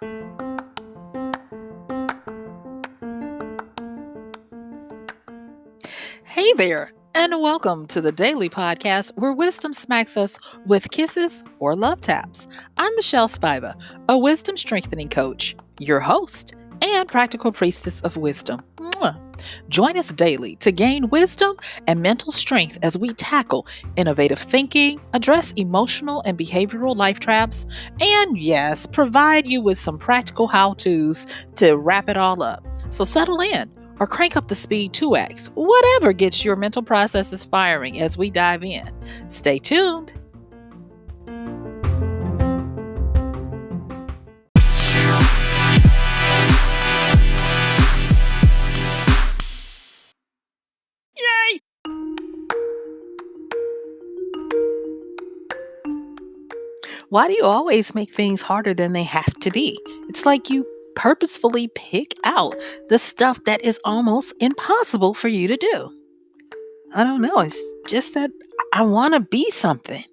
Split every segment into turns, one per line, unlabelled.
Hey there, and welcome to the daily podcast where wisdom smacks us with kisses or love taps. I'm MichelleSpiva, a wisdom strengthening coach, your host, and practical priestess of wisdom. Mwah. Join us daily to gain wisdom and mental strength as we tackle innovative thinking, address emotional and behavioral life traps, and yes, provide you with some practical how to's to wrap it all up. So settle in or crank up the speed 2x, whatever gets your mental processes firing as we dive in. Stay tuned. Yay! Why do you always make things harder than they have to be? It's like you purposefully pick out the stuff that is almost impossible for you to do. I don't know. It's just that I want to be something.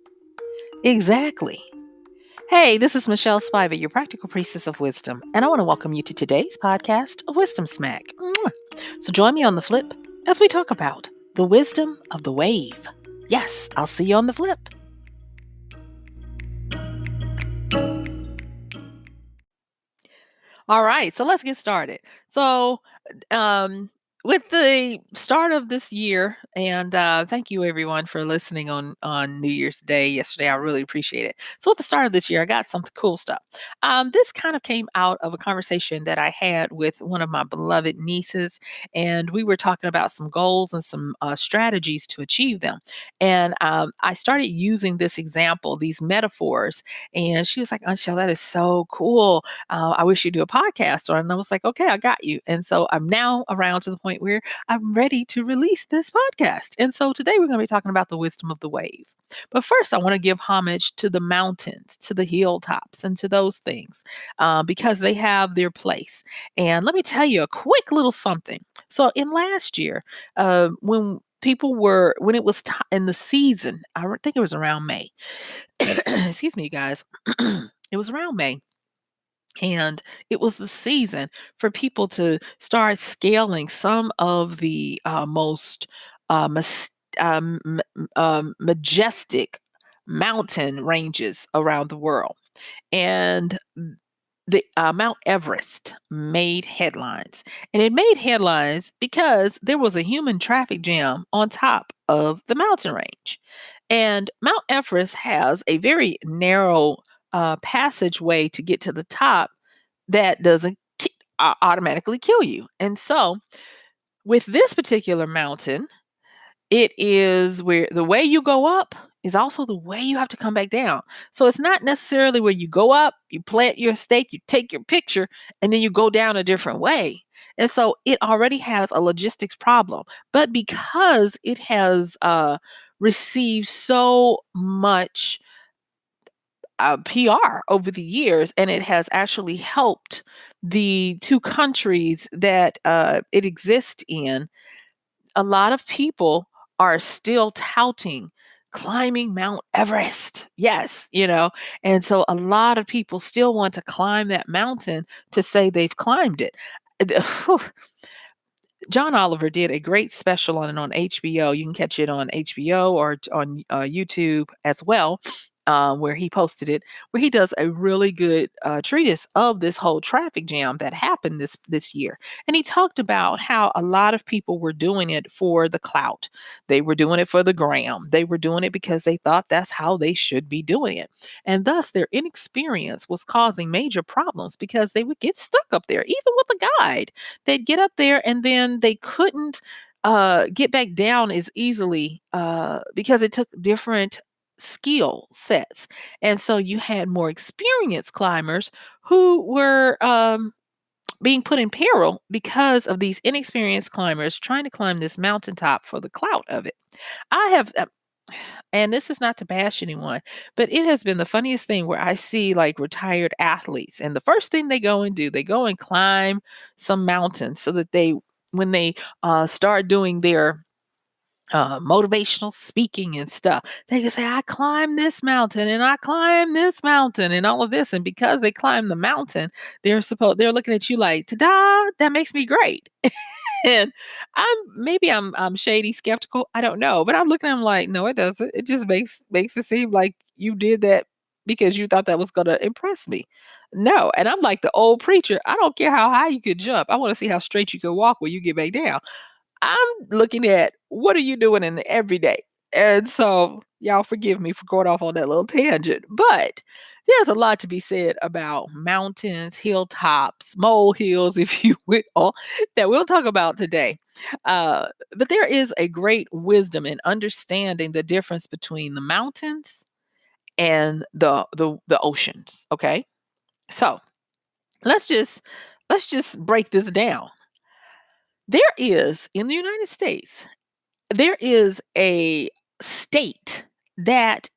Exactly. Hey, this is Michelle Spiva, your practical priestess of wisdom, and I want to welcome you to today's podcast of Wisdom Smack. Mwah. So join me on the flip as we talk about the wisdom of the wave. Yes, I'll see you on the flip. All right, so let's get started. Um, with the start of this year, and thank you everyone for listening on New Year's Day yesterday. I really appreciate it. So, at the start of this year, I got some cool stuff. This kind of came out of a conversation that I had with one of my beloved nieces, and we were talking about some goals and some strategies to achieve them. And I started using this example, these metaphors, and she was like, "Anshel, that is so cool. I wish you'd do a podcast." And I was like, okay, I got you. And so I'm now around to the point where I'm ready to release this podcast. And so today we're going to be talking about the wisdom of the wave. But first, I want to give homage to the mountains, to the hilltops, and to those things because they have their place. And let me tell you a quick little something. So in last year, when it was in the season, think it was around May. Excuse me, guys. It was around May, and it was the season for people to start scaling some of the most majestic mountain ranges around the world. And the Mount Everest made headlines. And it made headlines because there was a human traffic jam on top of the mountain range. And Mount Everest has a very narrow passageway to get to the top that doesn't automatically kill you. And so, with this particular mountain, it is where the way you go up is also the way you have to come back down. So it's not necessarily where you go up, you plant your stake, you take your picture, and then you go down a different way. And so it already has a logistics problem. But because it has received so much PR over the years, and it has actually helped the two countries that it exists in. A lot of people are still touting climbing Mount Everest. Yes, and so a lot of people still want to climb that mountain to say they've climbed it. John Oliver did a great special on it on HBO. You can catch it on HBO or on YouTube as well, where he posted it, where he does a really good treatise of this whole traffic jam that happened this year. And he talked about how a lot of people were doing it for the clout. They were doing it for the gram. They were doing it because they thought that's how they should be doing it. And thus their inexperience was causing major problems because they would get stuck up there, even with a guide. They'd get up there and then they couldn't get back down as easily because it took different skill sets. And so you had more experienced climbers who were being put in peril because of these inexperienced climbers trying to climb this mountaintop for the clout of it. I have and this is not to bash anyone, but it has been the funniest thing where I see like retired athletes, and the first thing they go and do, they go and climb some mountains so that when they start doing their motivational speaking and stuff. They can say, I climbed this mountain and I climbed this mountain and all of this. And because they climb the mountain, they're looking at you like, ta-da, that makes me great. And I'm shady skeptical. I don't know. But I'm looking at them like, no, it doesn't. It just makes it seem like you did that because you thought that was gonna impress me. No. And I'm like the old preacher. I don't care how high you could jump. I want to see how straight you can walk when you get back down. I'm looking at what are you doing in the everyday? And so y'all forgive me for going off on that little tangent, but there's a lot to be said about mountains, hilltops, molehills, if you will, that we'll talk about today. But there is a great wisdom in understanding the difference between the mountains and the oceans. Okay, so let's just let's just break this down. There is in the United States there is a state that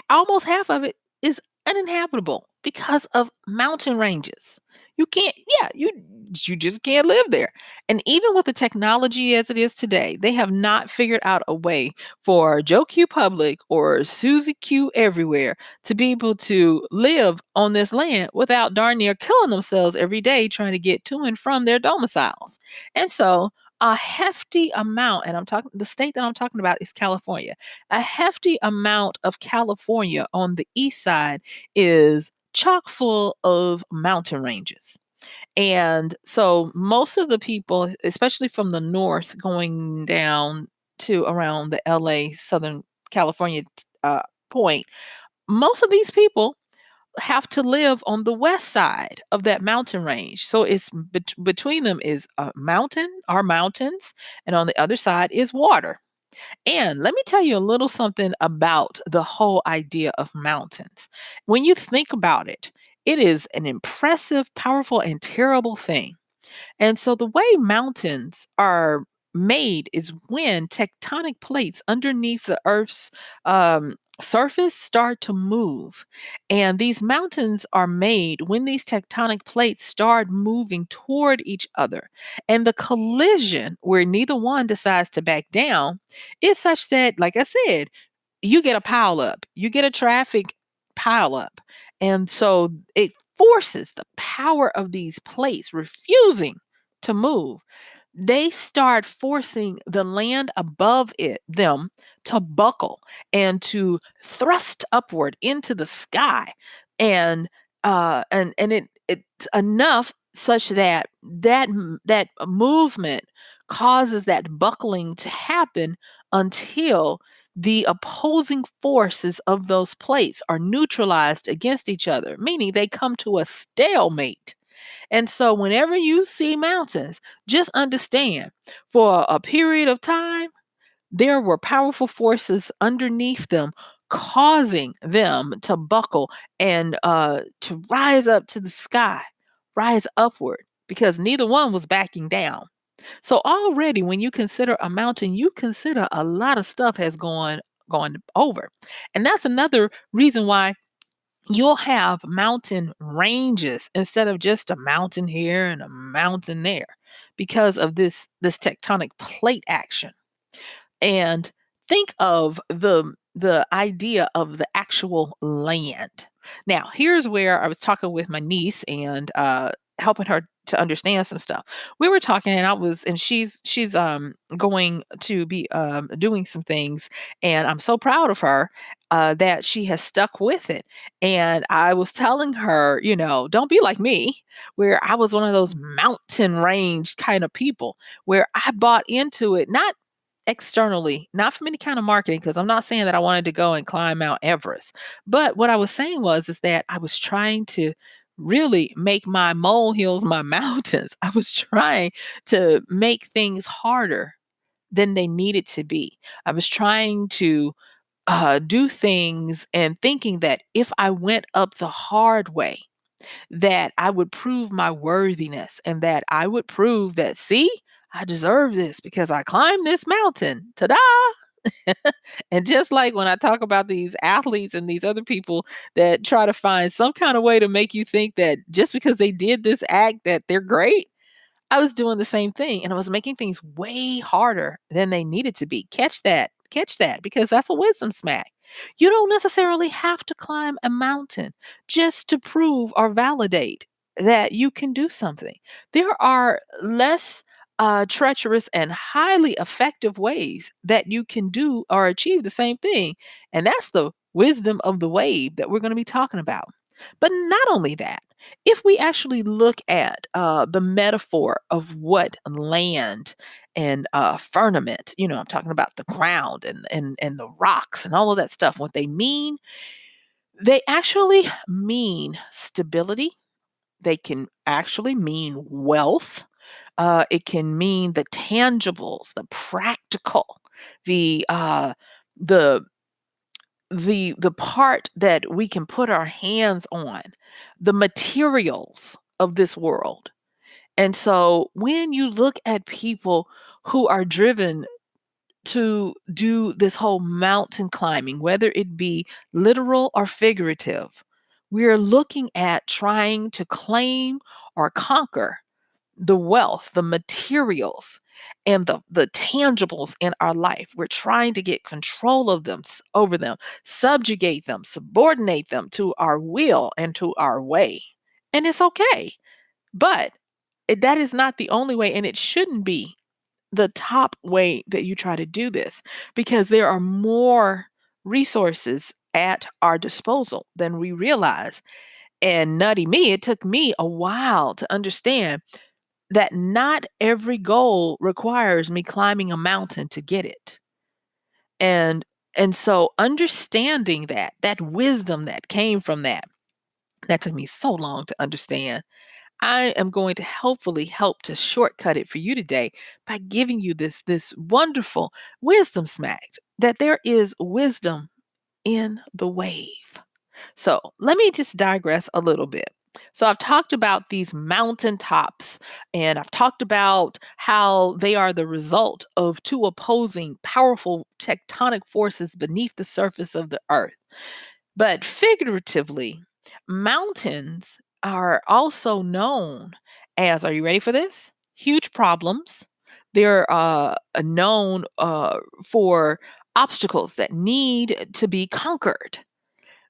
almost half of it is uninhabitable because of mountain ranges. You can't, yeah, you just can't live there. And even with the technology as it is today, they have not figured out a way for Joe Q Public or Susie Q everywhere to be able to live on this land without darn near killing themselves every day trying to get to and from their domiciles. And so a hefty amount, and I'm talking the state that I'm talking about is California. A hefty amount of California on the east side is chock full of mountain ranges. And so most of the people, especially from the north going down to around the LA, Southern California point, most of these people have to live on the west side of that mountain range. So it's between them is a mountain, our mountains, and on the other side is water. And let me tell you a little something about the whole idea of mountains. When you think about it, it is an impressive, powerful, and terrible thing. And so the way mountains are made is when tectonic plates underneath the Earth's surface start to move. And these mountains are made when these tectonic plates start moving toward each other. And the collision, where neither one decides to back down, is such that, like I said, you get a pile up, you get a traffic pile up. And so it forces the power of these plates refusing to move. They start forcing the land above them to buckle and to thrust upward into the sky. And it's enough such that that movement causes that buckling to happen until the opposing forces of those plates are neutralized against each other, meaning they come to a stalemate. And so, whenever you see mountains, just understand for a period of time, there were powerful forces underneath them causing them to buckle and to rise up to the sky, rise upward, because neither one was backing down. So already when you consider a mountain, you consider a lot of stuff has gone over. And that's another reason why you'll have mountain ranges instead of just a mountain here and a mountain there because of this tectonic plate action. And think of the idea of the actual land. Now, here's where I was talking with my niece and helping her to understand some stuff. We were talking and she's going to be doing some things, and I'm so proud of her that she has stuck with it. And I was telling her, don't be like me, where I was one of those mountain range kind of people where I bought into it, not externally, not from any kind of marketing, because I'm not saying that I wanted to go and climb Mount Everest. But what I was saying was is that I was trying to really make my molehills my mountains. I was trying to make things harder than they needed to be. I was trying to do things and thinking that if I went up the hard way, that I would prove my worthiness and that I would prove that, see, I deserve this because I climbed this mountain. Ta da! And just like when I talk about these athletes and these other people that try to find some kind of way to make you think that just because they did this act that they're great, I was doing the same thing and I was making things way harder than they needed to be. Catch that, because that's a wisdom smack. You don't necessarily have to climb a mountain just to prove or validate that you can do something. There are less treacherous and highly effective ways that you can do or achieve the same thing. And that's the wisdom of the wave that we're going to be talking about. But not only that, if we actually look at the metaphor of what land and firmament, I'm talking about the ground and the rocks and all of that stuff, what they actually mean stability. They can actually mean wealth. It can mean the tangibles, the practical, the uh, the the part that we can put our hands on, the materials of this world. And so when you look at people who are driven to do this whole mountain climbing, whether it be literal or figurative, we're looking at trying to claim or conquer the wealth, the materials, and the tangibles in our life. We're trying to get control of them, over them, subjugate them, subordinate them to our will and to our way. And it's okay. But that is not the only way, and it shouldn't be the top way that you try to do this, because there are more resources at our disposal than we realize. And nutty me, it took me a while to understand that not every goal requires me climbing a mountain to get it. And and so understanding that wisdom that came from that took me so long to understand. I am going to helpfully help to shortcut it for you today by giving you this wonderful wisdom smack, that there is wisdom in the wave. So let me just digress a little bit. So I've talked about these mountaintops, and I've talked about how they are the result of two opposing powerful tectonic forces beneath the surface of the earth. But figuratively, mountains are also known as, are you ready for this? Huge problems. They're known for obstacles that need to be conquered.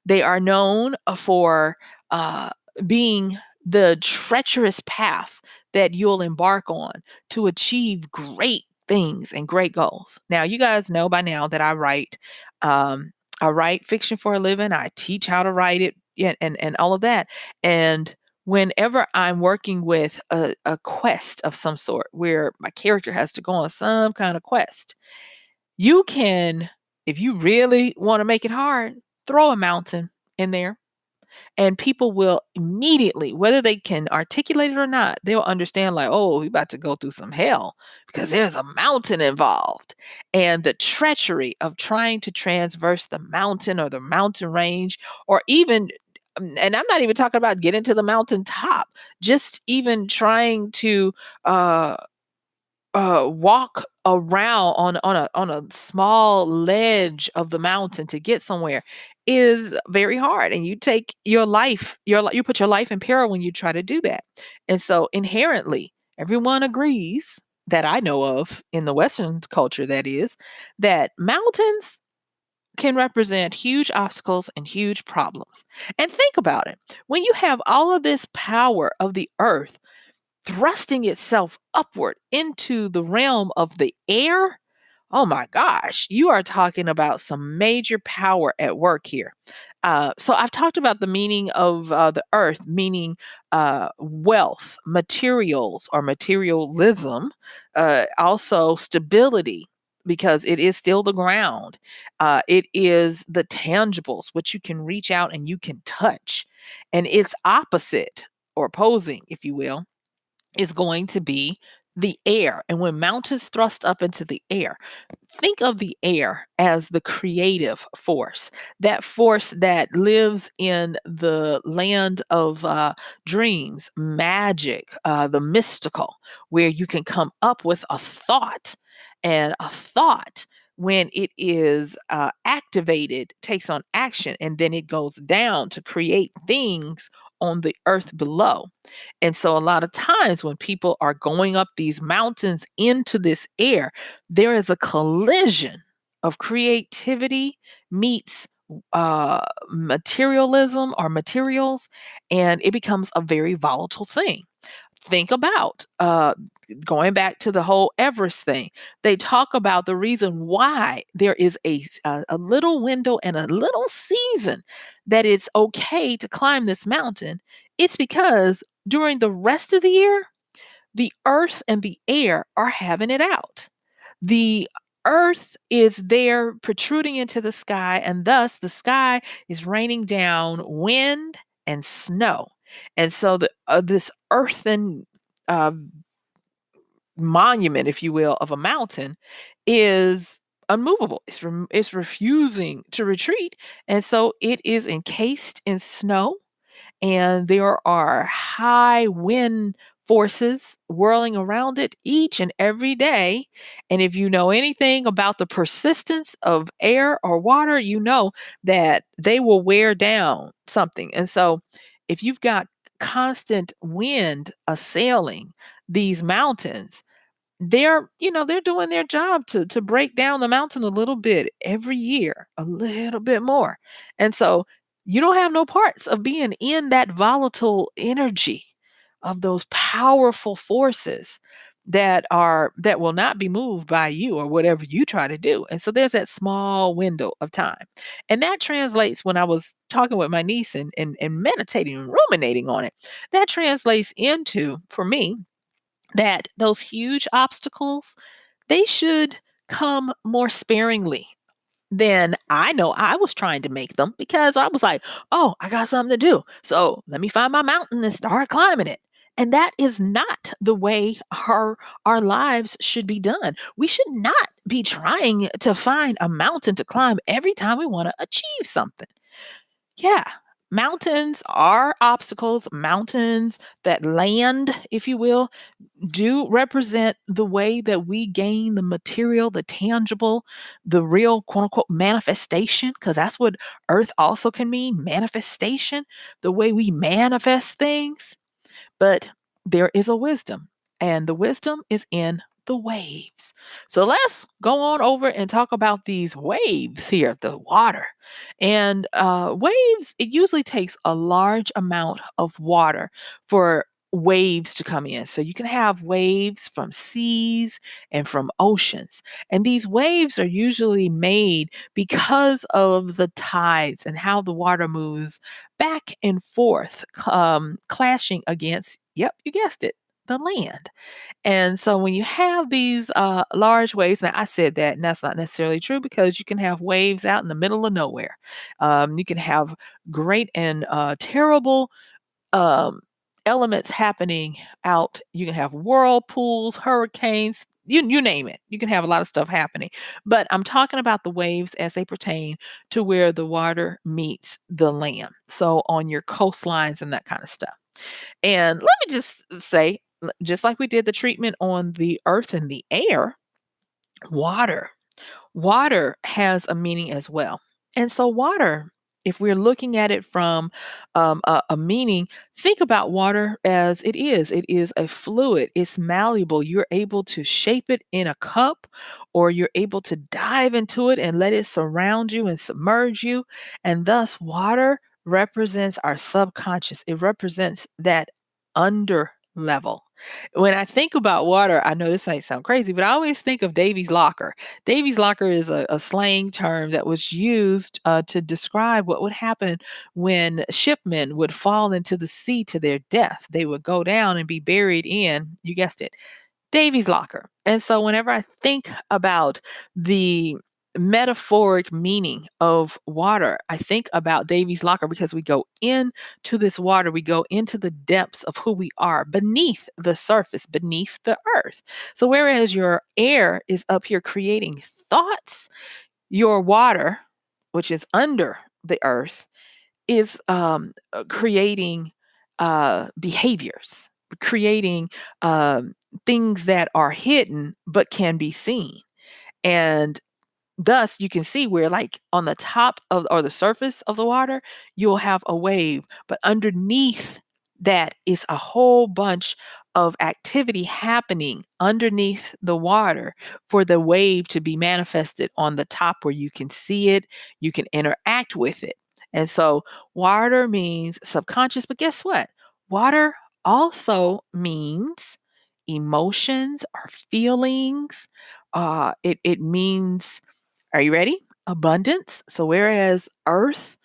They are known for uh, being the treacherous path that you'll embark on to achieve great things and great goals. Now, you guys know by now that um, I write fiction for a living. I teach how to write it, yeah, and all of that. And whenever I'm working with a quest of some sort where my character has to go on some kind of quest, you can, if you really want to make it hard, throw a mountain in there, and people will immediately, whether they can articulate it or not, they'll understand, like, oh, we about to go through some hell because there's a mountain involved. And the treachery of trying to transverse the mountain or the mountain range, or even, and I'm not even talking about getting to the mountain top, just even trying to uh walk around on a small ledge of the mountain to get somewhere is very hard, and you take you put your life in peril when you try to do that. And so inherently, everyone agrees, that I know of in the Western culture, that is, that mountains can represent huge obstacles and huge problems. And think about it. When you have all of this power of the earth thrusting itself upward into the realm of the air, oh my gosh, you are talking about some major power at work here. So I've talked about the meaning of the earth, meaning wealth, materials or materialism, also stability, because it is still the ground. It is the tangibles, which you can reach out and you can touch. And its opposite, or opposing, if you will, is going to be the air. And when mountains thrust up into the air, think of the air as the creative force, that force that lives in the land of dreams, magic, the mystical, where you can come up with a thought. And a thought, when it is activated, takes on action, and then it goes down to create things on the earth below. And so a lot of times when people are going up these mountains into this air, there is a collision of creativity meets materialism or materials, and it becomes a very volatile thing. Think about going back to the whole Everest thing. They talk about the reason why there is a little window and a little season that it's okay to climb this mountain. It's because during the rest of the year, the earth and the air are having it out. The earth is there protruding into the sky, and thus the sky is raining down wind and snow. And so this earthen uh, monument, if you will, of a mountain is unmovable. It's refusing to retreat, and so it is encased in snow, and there are high wind forces whirling around it each and every day. And if you know anything about the persistence of air or water, you know that they will wear down something. And so if you've got constant wind assailing these mountains, they're doing their job to break down the mountain a little bit every year, a little bit more. And so you don't have no parts of being in that volatile energy of those powerful forces that will not be moved by you or whatever you try to do. And so there's that small window of time. And that translates when I was talking with my niece and meditating and ruminating on it. That translates into, for me, that those huge obstacles, they should come more sparingly than I know I was trying to make them, because I was like, "Oh, I got something to do. So let me find my mountain and start climbing it." And that is not the way our lives should be done. We should not be trying to find a mountain to climb every time we want to achieve something. Yeah. Mountains are obstacles, mountains that land, if you will, do represent the way that we gain the material, the tangible, the real quote unquote manifestation, because that's what earth also can mean, manifestation, the way we manifest things. But there is a wisdom, and the wisdom is in the waves. So let's go on over and talk about these waves here, the water. And waves, it usually takes a large amount of water for waves to come in. So you can have waves from seas and from oceans. And these waves are usually made because of the tides and how the water moves back and forth, clashing against, yep, you guessed it, the land. And so when you have these large waves, now I said that, and that's not necessarily true, because you can have waves out in the middle of nowhere. You can have great and terrible um, elements happening out. You can have whirlpools, hurricanes, you name it. You can have a lot of stuff happening. But I'm talking about the waves as they pertain to where the water meets the land. So on your coastlines and that kind of stuff. And let me just say, just like we did the treatment on the earth and the air, water water has a meaning as well. And so, water, if we're looking at it from a meaning, think about water as it is a fluid, it's malleable. You're able to shape it in a cup, or you're able to dive into it and let it surround you and submerge you. And thus, water represents our subconscious, it represents that under level. When I think about water, I know this might sound crazy, but I always think of Davy's Locker. Davy's Locker is a slang term that was used to describe what would happen when shipmen would fall into the sea to their death. They would go down and be buried in, you guessed it, Davy's Locker. And so whenever I think about the metaphoric meaning of water, I think about Davy's Locker, because we go into this water, we go into the depths of who we are beneath the surface, beneath the earth. So whereas your air is up here creating thoughts, your water, which is under the earth, is creating behaviors, creating things that are hidden but can be seen. And Thus, you can see where, like, on the top of or the surface of the water, you'll have a wave, but underneath that is a whole bunch of activity happening underneath the water for the wave to be manifested on the top where you can see it, you can interact with it. And so, water means subconscious, but guess what? Water also means emotions or feelings. It means, are you ready? Abundance. So, whereas earth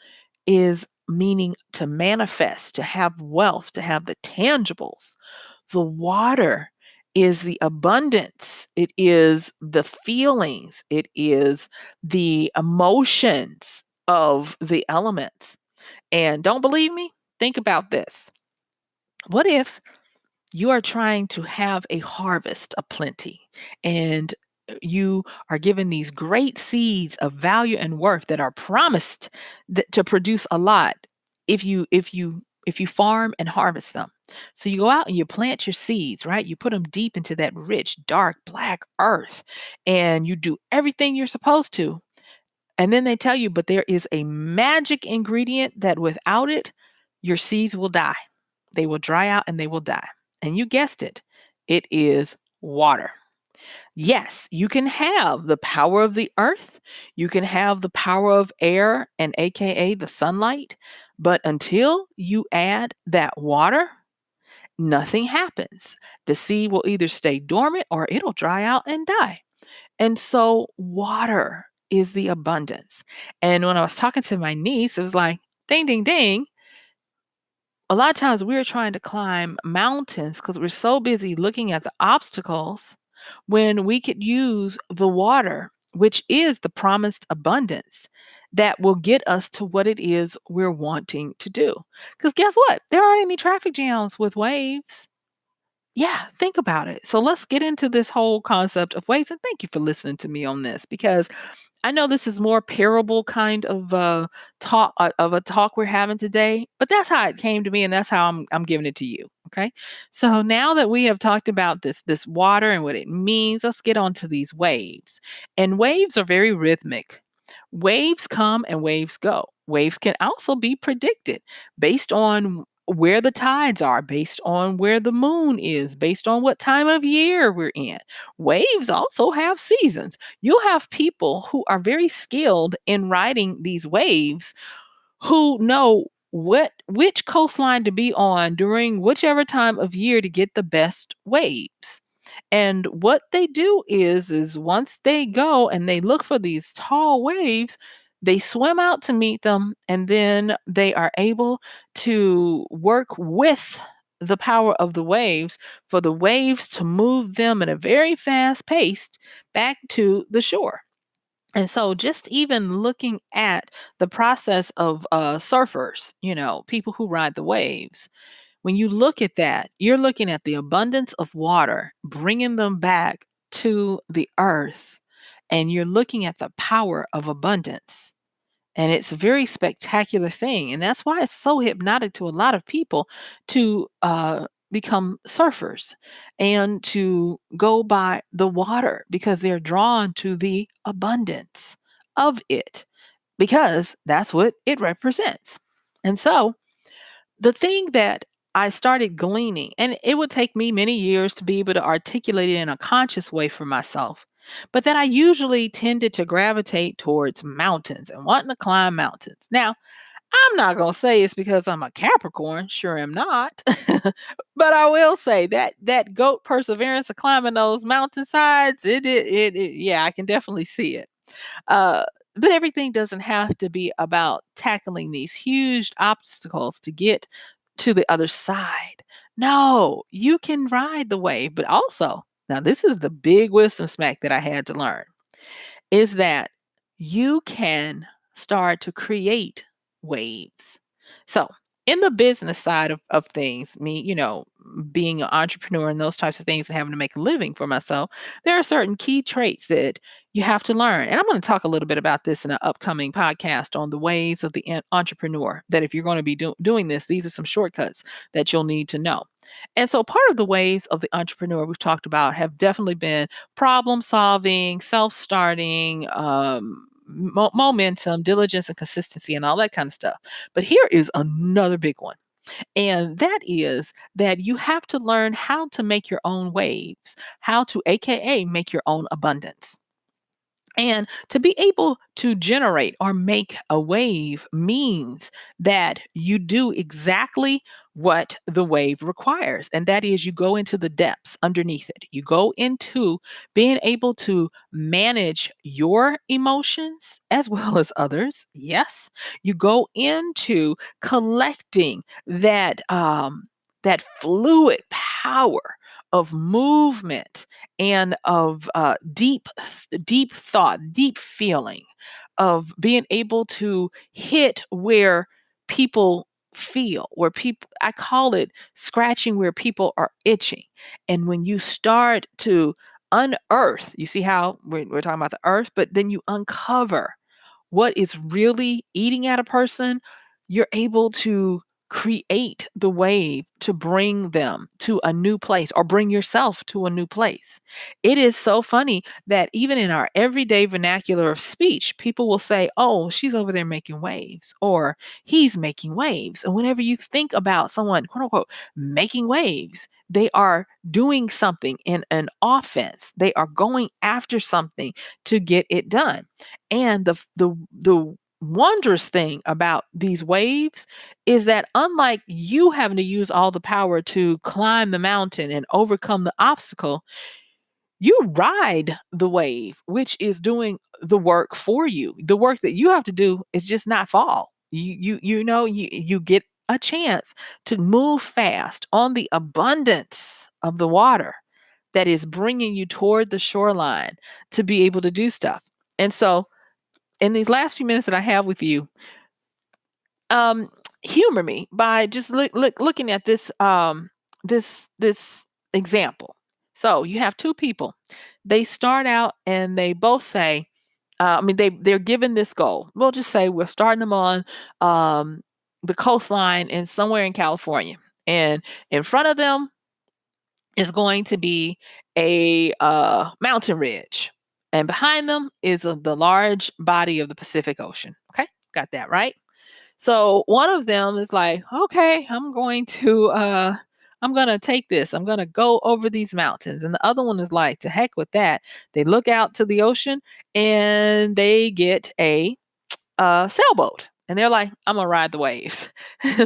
is meaning to manifest, to have wealth, to have the tangibles, the water is the abundance. It is the feelings. It is the emotions of the elements. And don't believe me? Think about this. What if you are trying to have a harvest of plenty and you are given these great seeds of value and worth that are promised to produce a lot if you farm and harvest them. So you go out and you plant your seeds, right? You put them deep into that rich dark black earth and you do everything you're supposed to, and then they tell you, but there is a magic ingredient that without it, your seeds will die. They will dry out and they will die. And you guessed it, it is water. Yes, you can have the power of the earth, you can have the power of air and AKA the sunlight, but until you add that water, nothing happens. The seed will either stay dormant or it'll dry out and die. And so water is the abundance. And when I was talking to my niece, it was like, ding, ding, ding. A lot of times we're trying to climb mountains because we're so busy looking at the obstacles when we could use the water, which is the promised abundance that will get us to what it is we're wanting to do. Because guess what? There aren't any traffic jams with waves. Yeah, think about it. So let's get into this whole concept of waves. And thank you for listening to me on this because I know this is more parable kind of a talk we're having today, but that's how it came to me, and that's how I'm giving it to you. Okay, so now that we have talked about this water and what it means, let's get on to these waves. And waves are very rhythmic. Waves come and waves go. Waves can also be predicted based on where the tides are, based on where the moon is, based on what time of year we're in. Waves also have seasons. You'll have people who are very skilled in riding these waves who know which coastline to be on during whichever time of year to get the best waves. And what they do is once they go and they look for these tall waves, they swim out to meet them and then they are able to work with the power of the waves for the waves to move them at a very fast pace back to the shore. And so, just even looking at the process of surfers, people who ride the waves, when you look at that, you're looking at the abundance of water, bringing them back to the earth, and you're looking at the power of abundance. And it's a very spectacular thing. And that's why it's so hypnotic to a lot of people to become surfers and to go by the water because they're drawn to the abundance of it because that's what it represents. And so, the thing that I started gleaning, and it would take me many years to be able to articulate it in a conscious way for myself, but that I usually tended to gravitate towards mountains and wanting to climb mountains. Now, I'm not going to say it's because I'm a Capricorn, sure am not. But I will say that goat perseverance of climbing those mountainsides, yeah, I can definitely see it. Uh, but everything doesn't have to be about tackling these huge obstacles to get to the other side. No, you can ride the wave, but also, now this is the big wisdom smack that I had to learn, is that you can start to create waves. So, in the business side of things, me, being an entrepreneur and those types of things and having to make a living for myself, there are certain key traits that you have to learn. And I'm going to talk a little bit about this in an upcoming podcast on the ways of the entrepreneur. That if you're going to be doing this, these are some shortcuts that you'll need to know. And so, part of the ways of the entrepreneur we've talked about have definitely been problem solving, self starting, momentum, diligence, and consistency, and all that kind of stuff. But here is another big one. And that is that you have to learn how to make your own waves, how to, AKA, make your own abundance. And to be able to generate or make a wave means that you do exactly what the wave requires. And that is, you go into the depths underneath it. You go into being able to manage your emotions as well as others. Yes. You go into collecting that fluid power of movement and of deep thought, deep feeling, of being able to hit where people feel, where people, I call it scratching where people are itching. And when you start to unearth, you see how we're talking about the earth, but then you uncover what is really eating at a person, you're able to create the wave to bring them to a new place or bring yourself to a new place. It is so funny that even in our everyday vernacular of speech, people will say, "Oh, she's over there making waves," or "He's making waves." And whenever you think about someone, quote unquote, making waves, they are doing something in an offense. They are going after something to get it done. And the wondrous thing about these waves is that, unlike you having to use all the power to climb the mountain and overcome the obstacle, you ride the wave, which is doing the work for you. The work that you have to do is just not fall. You get a chance to move fast on the abundance of the water that is bringing you toward the shoreline to be able to do stuff. And so, in these last few minutes that I have with you, um, humor me by just looking at this example. So you have two people. They start out and they both say, they're given this goal. We'll just say we're starting them on um, the coastline in somewhere in California, and in front of them is going to be a mountain ridge, and behind them is the large body of the Pacific Ocean. Okay, got that right. So one of them is like, okay, I'm going to take this. I'm going to go over these mountains. And the other one is like, to heck with that. They look out to the ocean and they get a sailboat. And they're like, I'm gonna ride the waves.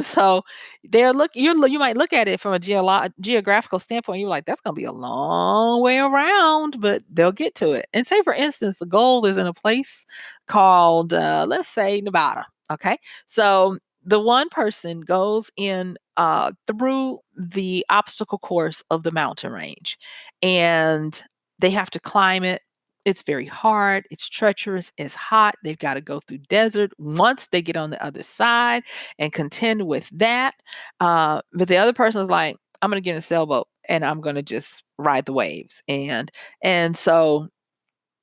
So you might look at it from a geographical standpoint. You're like, that's gonna be a long way around, but they'll get to it. And say, for instance, the goal is in a place called, let's say, Nevada. Okay, so the one person goes in through the obstacle course of the mountain range, and they have to climb it. It's very hard, it's treacherous, it's hot, they've gotta go through desert once they get on the other side and contend with that, but the other person is like, "I'm gonna get in a sailboat, and I'm gonna just ride the waves," and so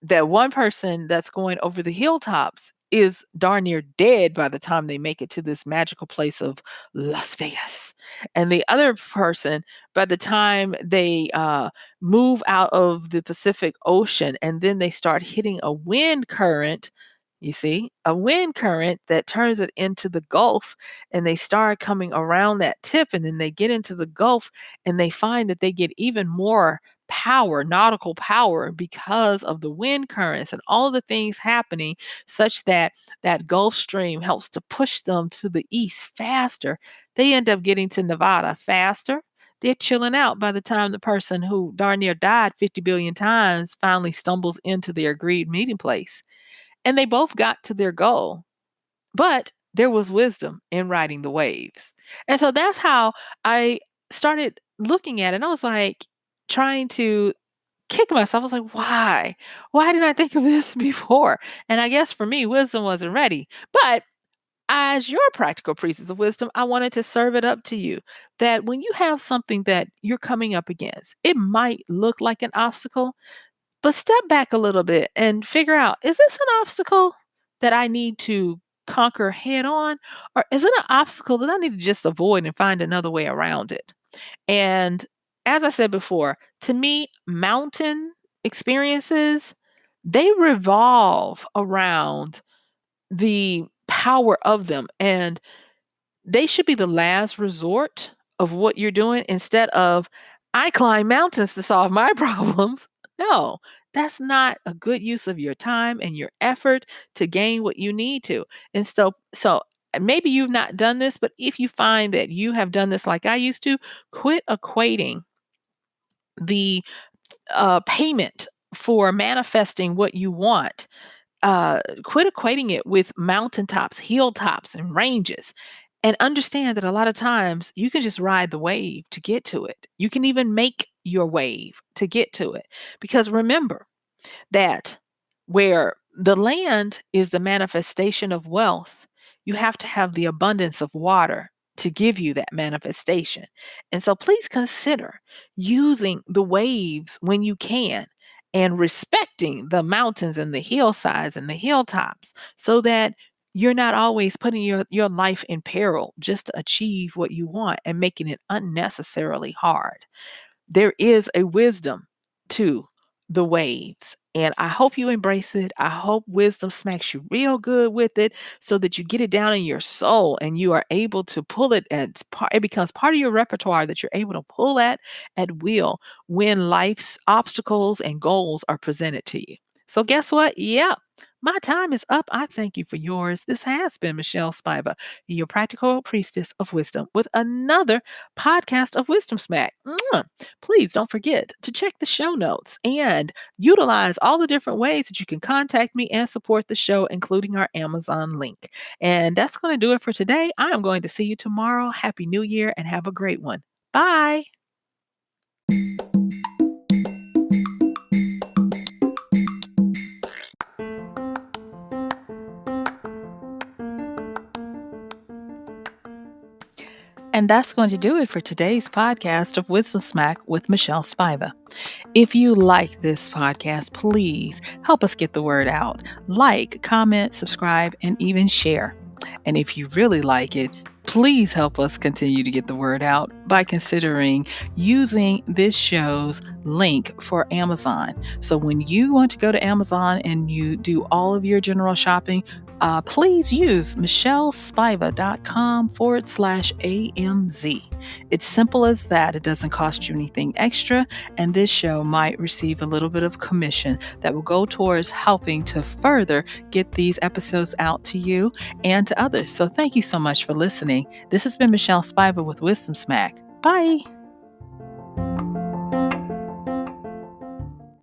that one person that's going over the hilltops is darn near dead by the time they make it to this magical place of Las Vegas. And the other person, by the time they move out of the Pacific Ocean and then they start hitting a wind current, you see, a wind current that turns it into the Gulf, and they start coming around that tip, and then they get into the Gulf and they find that they get even more power, nautical power, because of the wind currents and all the things happening, such that that Gulf Stream helps to push them to the east faster. They end up getting to Nevada faster. They're chilling out by the time the person who darn near died 50 billion times finally stumbles into their agreed meeting place. And they both got to their goal, but there was wisdom in riding the waves. And so that's how I started looking at it. And I was like, trying to kick myself. I was like, why? Why didn't I think of this before? And I guess for me, wisdom wasn't ready. But as your practical priestess of wisdom, I wanted to serve it up to you that when you have something that you're coming up against, it might look like an obstacle, but step back a little bit and figure out, is this an obstacle that I need to conquer head on? Or is it an obstacle that I need to just avoid and find another way around it? And as I said before, to me, mountain experiences, they revolve around the power of them. And they should be the last resort of what you're doing instead of, I climb mountains to solve my problems. No, that's not a good use of your time and your effort to gain what you need to. And so maybe you've not done this, but if you find that you have done this like I used to, quit equating the payment for manifesting what you want, quit equating it with mountaintops, hilltops, and ranges. And understand that a lot of times you can just ride the wave to get to it. You can even make your wave to get to it. Because remember that where the land is the manifestation of wealth, you have to have the abundance of water to give you that manifestation. And so please consider using the waves when you can and respecting the mountains and the hillsides and the hilltops so that you're not always putting your life in peril just to achieve what you want and making it unnecessarily hard. There is a wisdom to the waves. And I hope you embrace it. I hope wisdom smacks you real good with it so that you get it down in your soul and you are able to pull it at part, it becomes part of your repertoire that you're able to pull at will when life's obstacles and goals are presented to you. So guess what? Yeah. My time is up. I thank you for yours. This has been Michelle Spiva, your practical priestess of wisdom, with another podcast of Wisdom Smack. Mwah. Please don't forget to check the show notes and utilize all the different ways that you can contact me and support the show, including our Amazon link. And that's going to do it for today. I am going to see you tomorrow. Happy New Year and have a great one. Bye. And that's going to do it for today's podcast of Wisdom Smack with Michelle Spiva. If you like this podcast, please help us get the word out. Like, comment, subscribe, and even share. And if you really like it, please help us continue to get the word out by considering using this show's link for Amazon. So when you want to go to Amazon and you do all of your general shopping, please use MichelleSpiva.com/AMZ. It's simple as that. It doesn't cost you anything extra, and this show might receive a little bit of commission that will go towards helping to further get these episodes out to you and to others. So thank you so much for listening. This has been Michelle Spiva with Wisdom Smack. Bye.